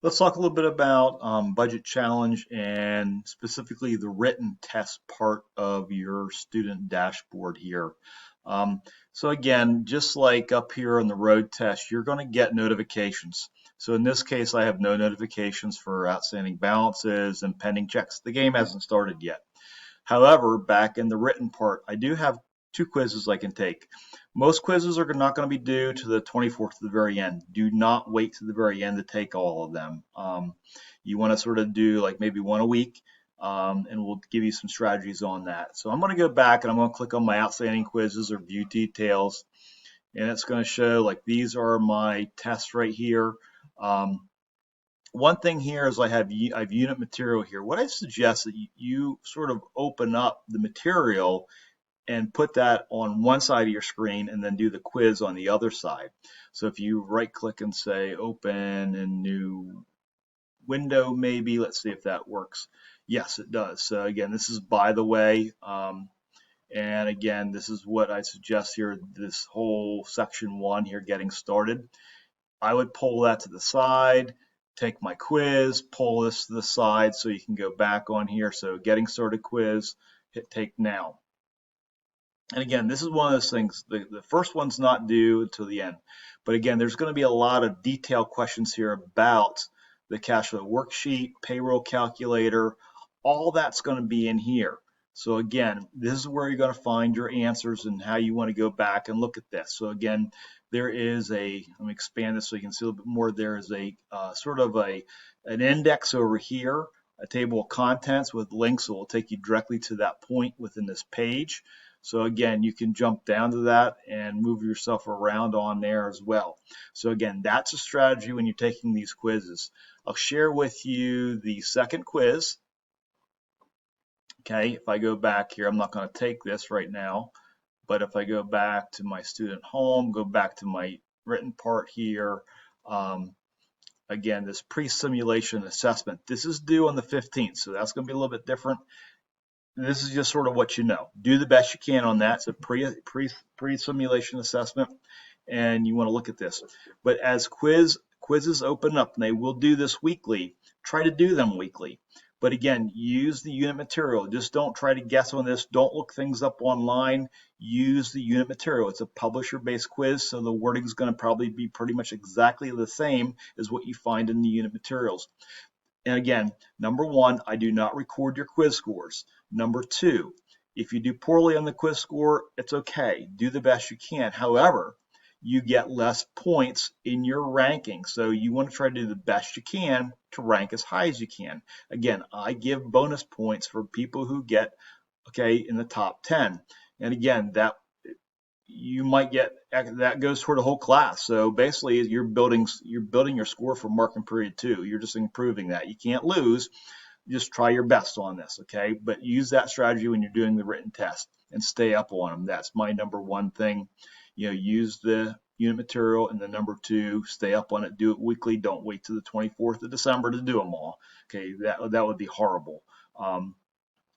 Let's talk a little bit about budget challenge and specifically the written test part of your student dashboard here. Um, so again, just like up here on the road test, you're going to get notifications. So in this case, I have no notifications for outstanding balances and pending checks. The game hasn't started yet. However, back in the written part, I do have two quizzes I can take. Most quizzes are not going to be due to the 24th to the very end. Do not wait to the very end to take all of them. You want to sort of do like maybe one a week, and we'll give you some strategies on that. So I'm going to go back and I'm going to click on my outstanding quizzes or view details, and it's going to show like these are my tests right here. One thing here is I have unit material here. What I suggest that you sort of open up the material and put that on one side of your screen and then do the quiz on the other side. So if you right click and say open a new window, maybe, let's see if that works. Yes, it does. So again, this is by the way. And again, this is what I suggest here, this whole section 1 here, getting started. I would pull that to the side, take my quiz, pull this to the side so you can go back on here. So getting started quiz, hit take now. And again, this is one of those things, the first one's not due until the end. But again, there's going to be a lot of detailed questions here about the cash flow worksheet, payroll calculator, all that's going to be in here. So again, this is where you're going to find your answers and how you want to go back and look at this. So again, there is let me expand this so you can see a little bit more. There is a sort of an index over here, a table of contents with links that will take you directly to that point within this page. So again, you can jump down to that and move yourself around on there as well. So again, that's a strategy when you're taking these quizzes. I'll share with you the second quiz. Okay, if I go back here, I'm not going to take this right now, but if I go back to my student home, go back to my written part here, again, this pre-simulation assessment, this is due on the 15th, so that's going to be a little bit different. This is just sort of what you know. Do the best you can on that. It's a pre-simulation assessment, and you want to look at this. But as quizzes open up, and they will do this weekly, try to do them weekly. But again, use the unit material. Just don't try to guess on this. Don't look things up online. Use the unit material. It's a publisher-based quiz, so the wording is going to probably be pretty much exactly the same as what you find in the unit materials. And again, number 1, I do not record your quiz scores. Number 2, if you do poorly on the quiz score, it's okay. Do the best you can. However, you get less points in your ranking. So you want to try to do the best you can to rank as high as you can. Again, I give bonus points for people who get, okay, in the top 10. And again, that you might get, that goes toward the whole class. So basically you're building your score for marking period 2. You're just improving that. You can't lose. Just try your best on this, okay? But use that strategy when you're doing the written test and stay up on them. That's my number 1 thing. Use the unit material, and the number 2, stay up on it. Do it weekly. Don't wait till the 24th of December to do them all. Okay, that would be horrible.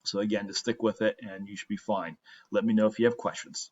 So again, just stick with it and you should be fine. Let me know if you have questions.